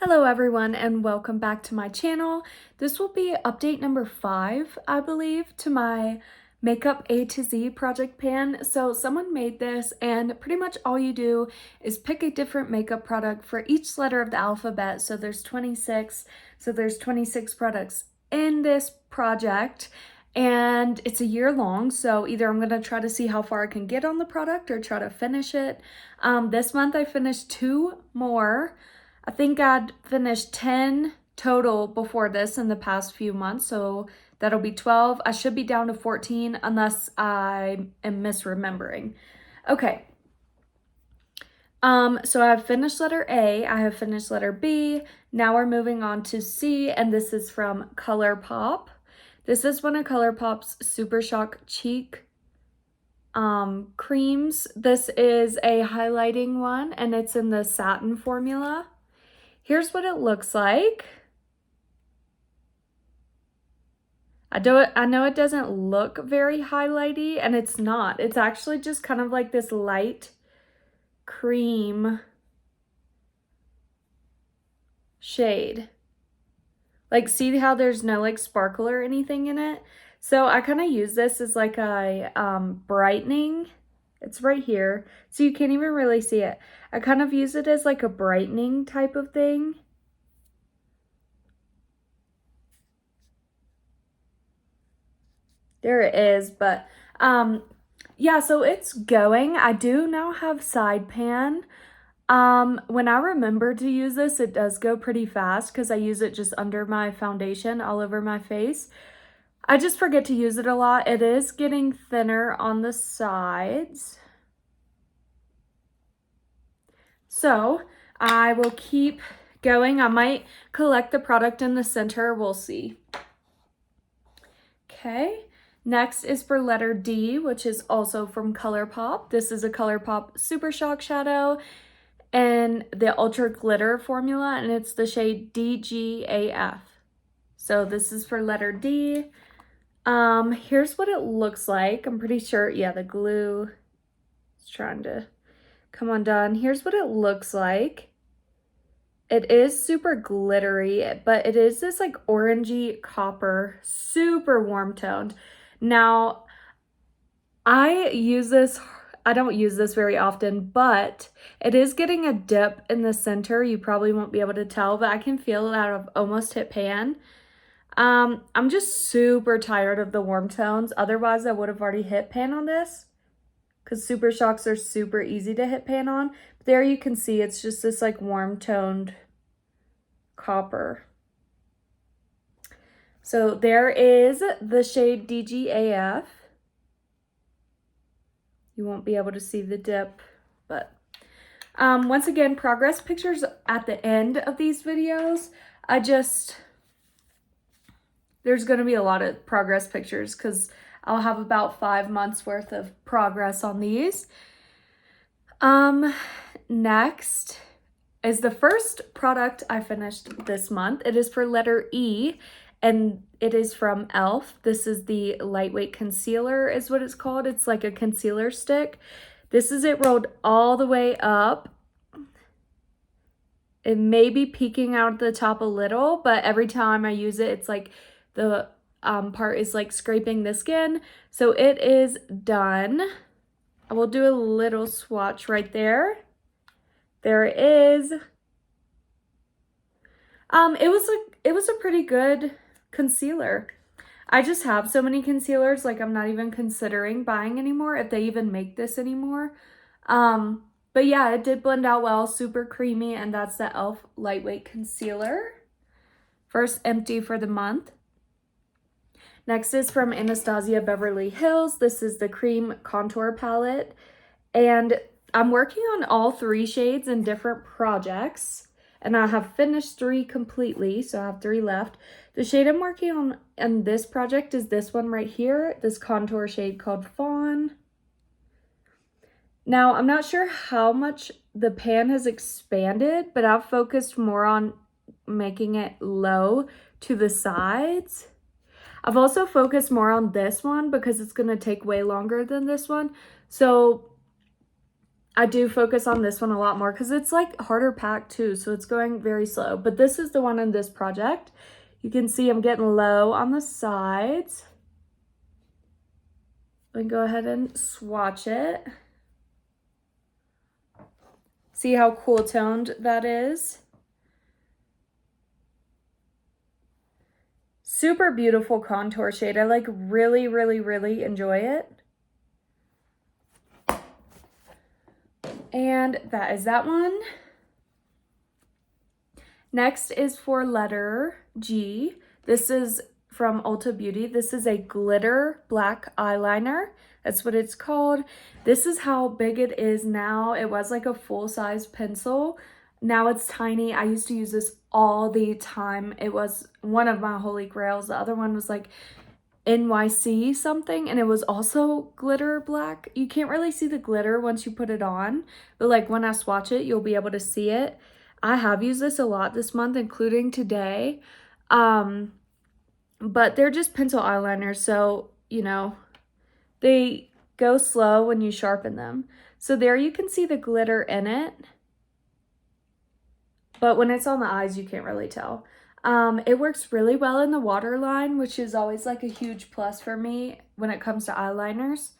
Hello everyone and welcome back to my channel. This will be update number 5, I believe, to my Makeup A to Z project pan. So someone made this and pretty much all you do is pick a different makeup product for each letter of the alphabet. So there's 26, so there's 26 products in this project. And it's a year long, so either I'm gonna try to see how far I can get on the product or try to finish it. This month I finished 2 more. I think I'd finished 10 total before this in the past few months, so that'll be 12. I should be down to 14 unless I am misremembering. Okay. So I've finished letter A, I have finished letter B. Now we're moving on to C, and this is from ColourPop. This is one of ColourPop's Super Shock Cheek creams. This is a highlighting one, and it's in the satin formula. Here's what it looks like. I know it doesn't look very highlighty, and it's not. It's actually just kind of like this light cream shade. Like, see how there's no like sparkle or anything in it? So I kind of use this as like a brightening. It's right here, so you can't even really see it. I kind of use it as like a brightening type of thing. There it is, but yeah, so it's going. I do now have side pan. When I remember to use this, it does go pretty fast because I use it just under my foundation all over my face. I just forget to use it a lot. It is getting thinner on the sides. So I will keep going. I might collect the product in the center. We'll see. Okay. Next is for letter D, which is also from ColourPop. This is a ColourPop Super Shock Shadow and the Ultra Glitter formula, and it's the shade DGAF. So this is for letter D. Here's what it looks like. I'm pretty sure, yeah, the glue is trying to come undone. Here's what it looks like. It is super glittery, but it is this like orangey copper, super warm toned. Now, I don't use this very often, but it is getting a dip in the center. You probably won't be able to tell, but I can feel it out of almost hit pan. I'm just super tired of the warm tones. Otherwise, I would have already hit pan on this because Super Shocks are super easy to hit pan on. But there you can see it's just this like warm toned copper. So there is the shade DGAF. You won't be able to see the dip, but once again, progress pictures at the end of these videos. There's going to be a lot of progress pictures because I'll have about 5 months worth of progress on these. Next is the first product I finished this month. It is for letter E, and it is from e.l.f. This is the lightweight concealer is what it's called. It's like a concealer stick. This is it rolled all the way up. It may be peeking out at the top a little, but every time I use it, it's like the part is like scraping the skin. So it is done. I will do a little swatch right there. There it is. It was a pretty good concealer. I just have so many concealers, like I'm not even considering buying anymore if they even make this anymore. But yeah, it did blend out well, super creamy, and that's the e.l.f. lightweight concealer. First empty for the month. Next is from Anastasia Beverly Hills. This is the cream contour palette, and I'm working on all 3 shades in different projects, and I have finished 3 completely, so I have 3 left. The shade I'm working on in this project is this one right here, this contour shade called Fawn. Now, I'm not sure how much the pan has expanded, but I've focused more on making it low to the sides. I've also focused more on this one because it's going to take way longer than this one. So I do focus on this one a lot more because it's like harder packed too, so it's going very slow. But this is the one in this project. You can see I'm getting low on the sides. And go ahead and swatch it. See how cool toned that is? Super beautiful contour shade. I like really, really, really enjoy it. And that is that one. Next is for letter G. This is from Ulta Beauty. This is a glitter black eyeliner. That's what it's called. This is how big it is now. It was like a full-size pencil. Now it's tiny. I used to use this all the time. It was one of my holy grails. The other one was like NYC something, and it was also glitter black. You can't really see the glitter once you put it on, but like when I swatch it, you'll be able to see it. I have used this a lot this month, including today. But they're just pencil eyeliners, so, you know, they go slow when you sharpen them. So there you can see the glitter in it, but when it's on the eyes, you can't really tell. It works really well in the waterline, which is always like a huge plus for me when it comes to eyeliners.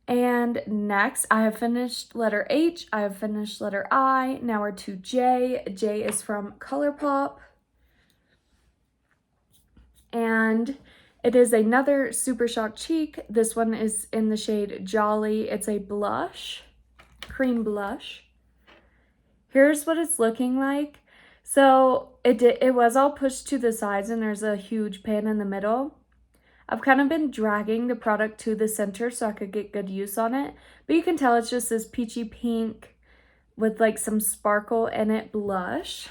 And next, I have finished letter H, I have finished letter I, now we're to J. J is from ColourPop. And it is another Super Shock Cheek. This one is in the shade Jolly. It's a blush, cream blush. Here's what it's looking like. So it was all pushed to the sides and there's a huge pan in the middle. I've kind of been dragging the product to the center so I could get good use on it. But you can tell it's just this peachy pink with like some sparkle in it blush.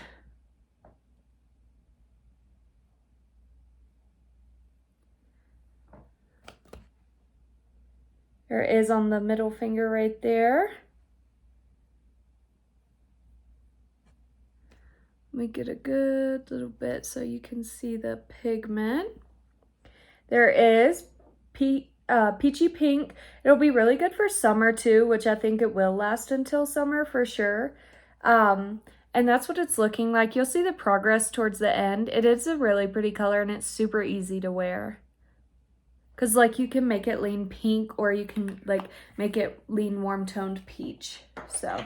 There is on the middle finger right there. Let me get a good little bit so you can see the pigment. There is peachy pink. It'll be really good for summer too, which I think it will last until summer for sure. And that's what it's looking like. You'll see the progress towards the end. It is a really pretty color and it's super easy to wear. Because like you can make it lean pink or you can like make it lean warm toned peach. So.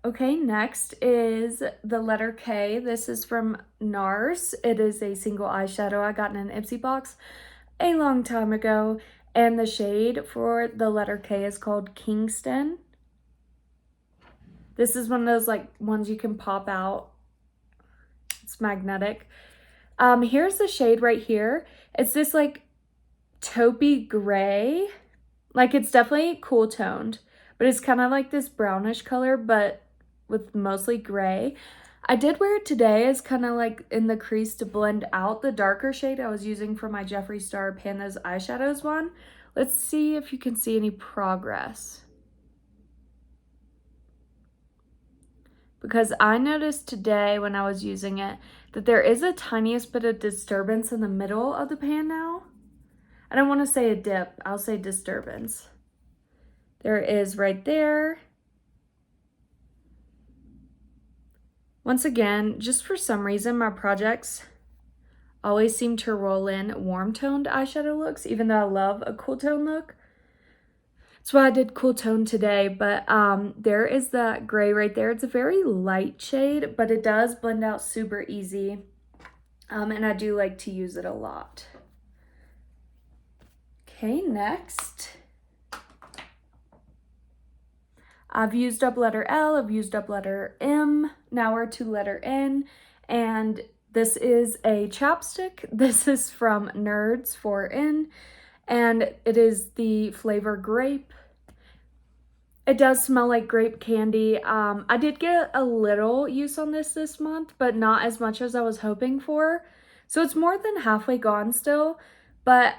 Okay, next is the letter K. This is from NARS. It is a single eyeshadow I got in an Ipsy box a long time ago. And the shade for the letter K is called Kingston. This is one of those like ones you can pop out. It's magnetic. Here's the shade right here. It's this like taupey gray. Like it's definitely cool toned, but it's kind of like this brownish color, but with mostly gray. I did wear it today as kind of like in the crease to blend out the darker shade I was using for my Jeffree Star Pandas eyeshadows one. Let's see if you can see any progress. Because I noticed today when I was using it that there is a tiniest bit of disturbance in the middle of the pan now. I don't want to say a dip, I'll say disturbance. There is right there. Once again, just for some reason, my projects always seem to roll in warm-toned eyeshadow looks, even though I love a cool tone look. That's why I did cool tone today, but there is that gray right there. It's a very light shade, but it does blend out super easy, and I do like to use it a lot. Okay, next. I've used up letter L, I've used up letter M, now we're to letter N, and this is a chapstick. This is from Nerds 4N, and it is the flavor grape. It does smell like grape candy. I did get a little use on this month, but not as much as I was hoping for. So it's more than halfway gone still, but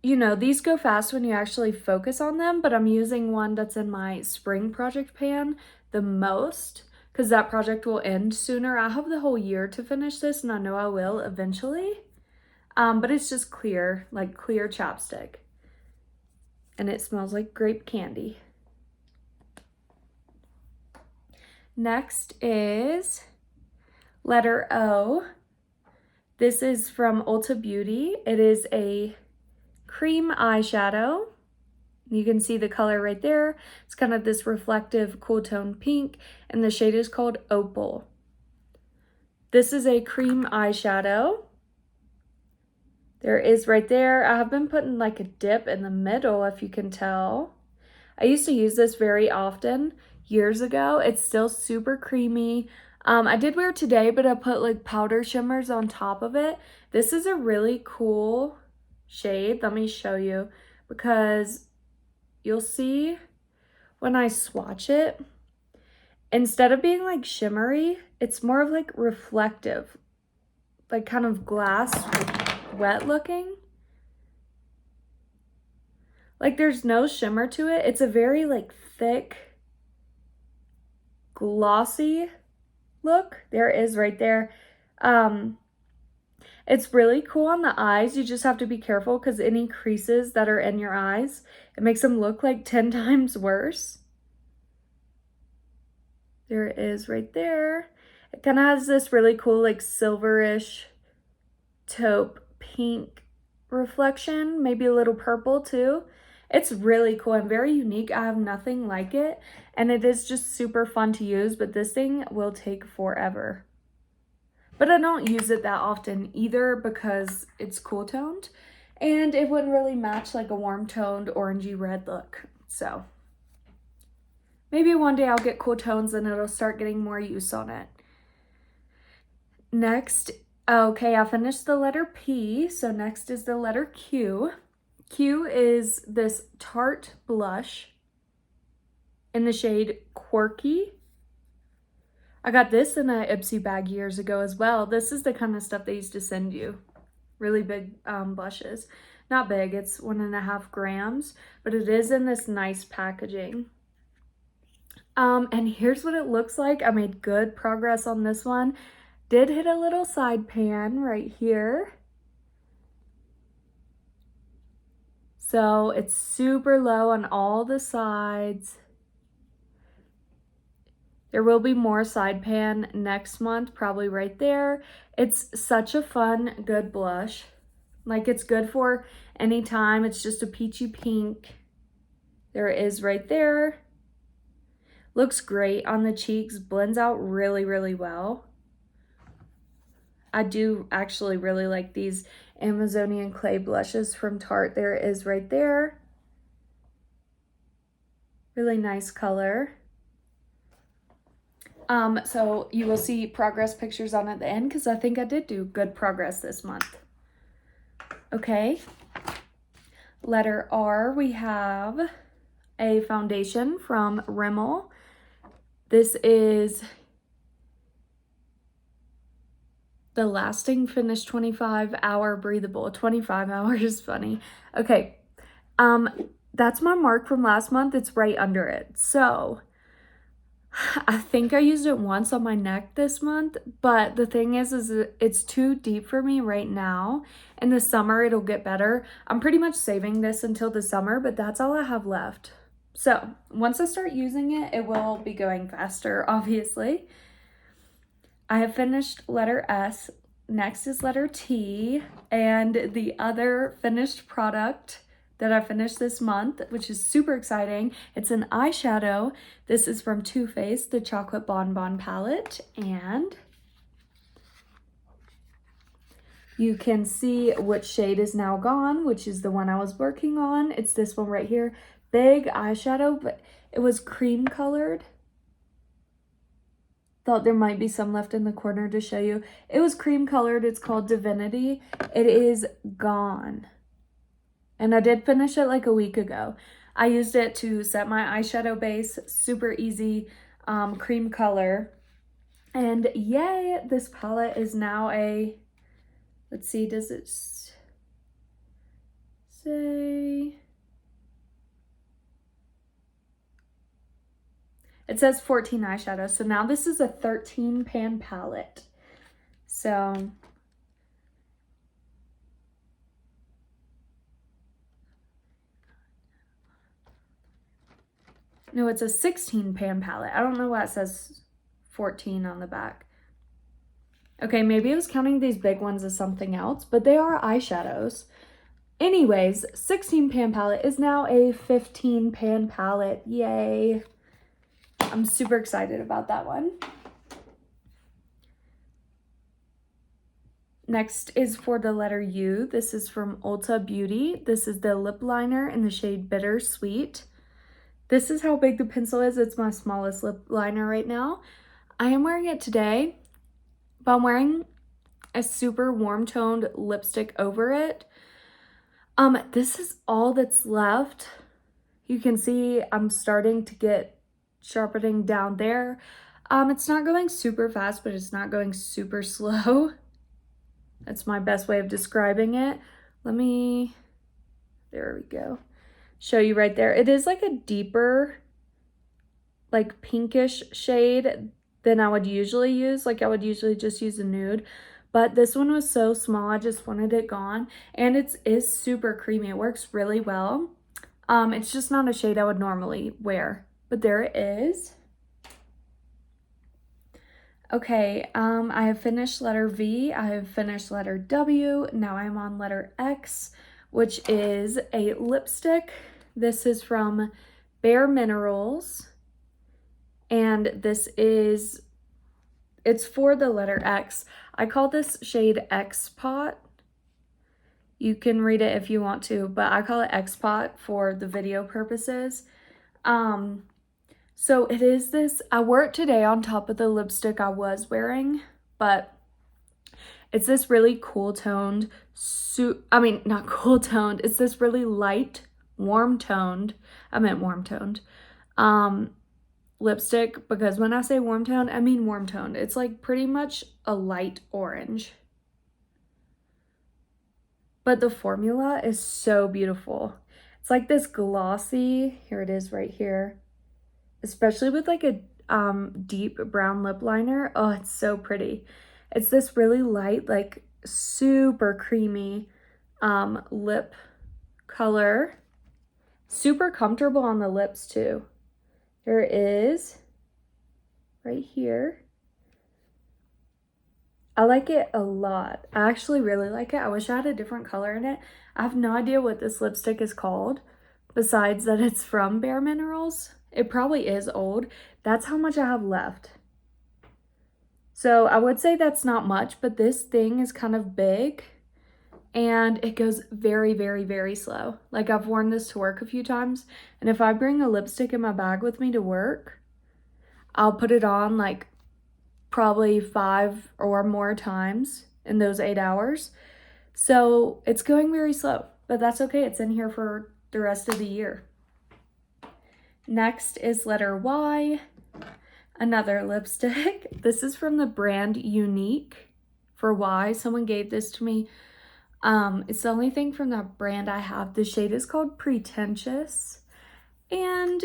you know, these go fast when you actually focus on them, but I'm using one that's in my spring project pan the most because that project will end sooner. I have the whole year to finish this and I know I will eventually, but it's just clear, like clear chapstick. and it smells like grape candy. Next is letter O. This is from Ulta Beauty. It is a cream eyeshadow. You can see the color right there. It's kind of this reflective cool tone pink, and the shade is called Opal. This is a cream eyeshadow. There is right there. I have been putting like a dip in the middle, if you can tell. I used to use this very often years ago. It's still super creamy. I did wear it today, but I put like powder shimmers on top of it. This is a really cool shade. Let me show you, because you'll see when I swatch it, instead of being like shimmery, it's more of like reflective, like kind of glass wet looking. Like there's no shimmer to it. It's a very like thick, glossy look. There it is right there. It's really cool on the eyes. You just have to be careful because any creases that are in your eyes, it makes them look like 10 times worse. There it is right there. It kind of has this really cool like silverish taupe pink reflection, maybe a little purple too. It's really cool and very unique. I have nothing like it, and it is just super fun to use, but this thing will take forever. But I don't use it that often either because it's cool toned, and it wouldn't really match like a warm toned orangey red look. So maybe one day I'll get cool tones and it'll start getting more use on it. Next, okay, I finished the letter P, so next is the letter Q. Q is this Tarte blush in the shade Quirky. I got this in a Ipsy bag years ago as well. This is the kind of stuff they used to send you. Really big blushes. Not big, it's 1.5 grams, but it is in this nice packaging. And here's what it looks like. I made good progress on this one. Did hit a little side pan right here. So it's super low on all the sides. There will be more side pan next month, probably right there. It's such a fun, good blush. Like it's good for any time. It's just a peachy pink. There it is right there. Looks great on the cheeks, blends out really, really well. I do actually really like these Amazonian clay blushes from Tarte. There it is right there. Really nice color. So you will see progress pictures on at the end because I think I did do good progress this month. Okay. Letter R, we have a foundation from Rimmel. This is the Lasting Finish 25-hour breathable. 25 hours, funny. Okay, that's my mark from last month. It's right under it. So I think I used it once on my neck this month, but the thing is it's too deep for me right now. In the summer, it'll get better. I'm pretty much saving this until the summer, but that's all I have left. So once I start using it, it will be going faster, obviously. I have finished letter S. Next is letter T, and the other finished product that I finished this month, which is super exciting. It's an eyeshadow. This is from Too Faced, the Chocolate Bonbon palette, and you can see which shade is now gone, which is the one I was working on. It's this one right here. Big eyeshadow, but it was cream colored. Thought there might be some left in the corner to show you. It was cream colored. It's called Divinity. It is gone. And I did finish it like a week ago. I used it to set my eyeshadow base. Super easy, cream color. And yay, this palette is now a, let's see, does it say? It says 14 eyeshadows. So now this is a 13 pan palette. So No, it's a 16 pan palette. I don't know why it says 14 on the back. Okay, maybe I was counting these big ones as something else, but they are eyeshadows. Anyways, 16 pan palette is now a 15 pan palette. Yay. I'm super excited about that one. Next is for the letter U. This is from Ulta Beauty. This is the lip liner in the shade Bittersweet. This is how big the pencil is. It's my smallest lip liner right now. I am wearing it today, but I'm wearing a super warm toned lipstick over it. This is all that's left. You can see I'm starting to get sharpening down there. It's not going super fast, but it's not going super slow. That's my best way of describing it. There we go. Show you right there. It is like a deeper, like pinkish shade than I would usually use. Like I would usually just use a nude, but this one was so small, I just wanted it gone. And it is super creamy. It works really well. It's just not a shade I would normally wear, but there it is. Okay, I have finished letter V, I have finished letter W, now I'm on letter X, which is a lipstick. This is from Bare Minerals, and it's for the letter X. I call this shade X-Pot. You can read it if you want to, but I call it X-Pot for the video purposes. So it is this, I wore it today on top of the lipstick I was wearing, but it's this really cool toned, not cool toned, it's this really light, warm toned lipstick, because when I say warm toned, I mean warm toned. It's like pretty much a light orange. But the formula is so beautiful. It's like this glossy, here it is right here, especially with like a deep brown lip liner. Oh, it's so pretty. It's this really light, like super creamy lip color. Super comfortable on the lips too. There it is right here. I like it a lot. I actually really like it. I wish I had a different color in it. I have no idea what this lipstick is called, besides that it's from Bare Minerals. It probably is old. That's how much I have left. So I would say that's not much, but this thing is kind of big and it goes very, very, very slow. Like I've worn this to work a few times, and if I bring a lipstick in my bag with me to work, I'll put it on like probably 5 or more times in those 8 hours. So it's going very slow, but that's okay. It's in here for the rest of the year. Next is letter Y, another lipstick. This is from the brand Unique for Y. Someone gave this to me. It's the only thing from that brand I have. The shade is called Pretentious, and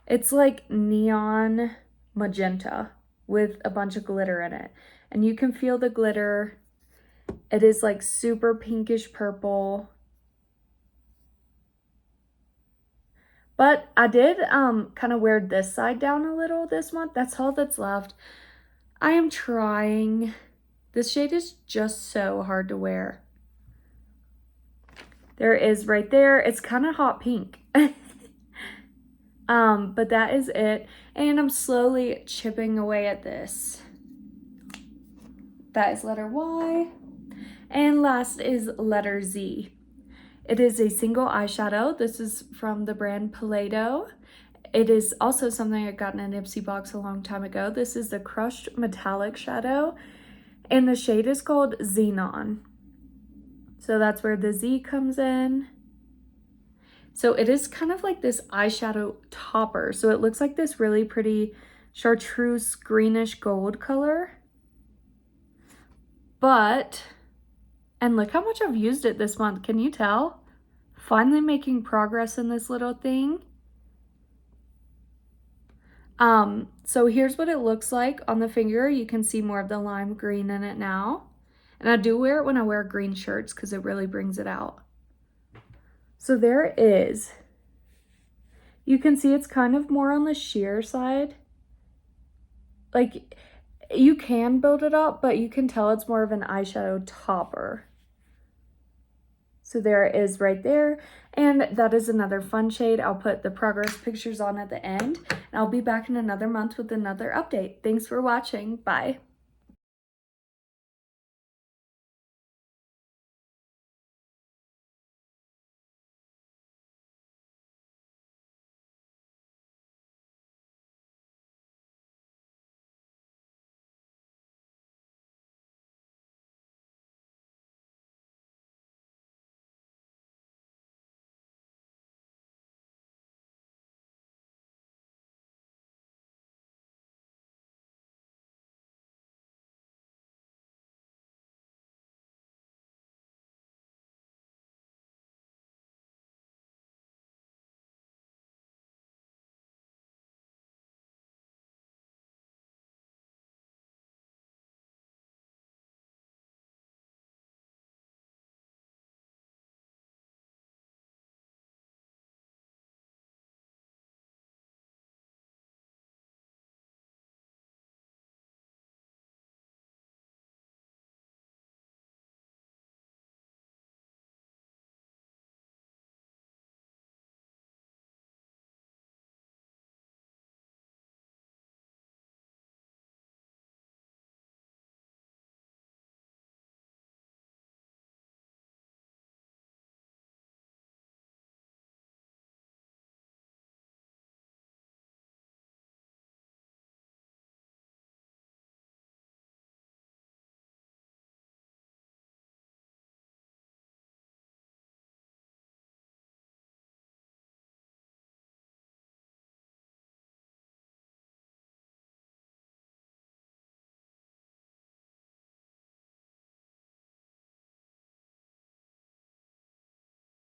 it's like neon magenta with a bunch of glitter in it. And you can feel the glitter. It is like super pinkish purple. But I did kind of wear this side down a little this month. That's all that's left. I am trying. This shade is just so hard to wear. There it is right there. It's kind of hot pink. But that is it. And I'm slowly chipping away at this. That is letter Y. And last is letter Z. It is a single eyeshadow. This is from the brand Play-Doh. It is also something I got in an Ipsy box a long time ago. This is the Crushed Metallic Shadow, and the shade is called Xenon. So that's where the Z comes in. So it is kind of like this eyeshadow topper. So it looks like this really pretty chartreuse greenish gold color. And look how much I've used it this month. Can you tell? Finally making progress in this little thing. So here's what it looks like on the finger. You can see more of the lime green in it now. And I do wear it when I wear green shirts because it really brings it out. So there it is. You can see it's kind of more on the sheer side. Like, you can build it up, but you can tell it's more of an eyeshadow topper. So there it is right there. And that is another fun shade. I'll put the progress pictures on at the end. And I'll be back in another month with another update. Thanks for watching. Bye.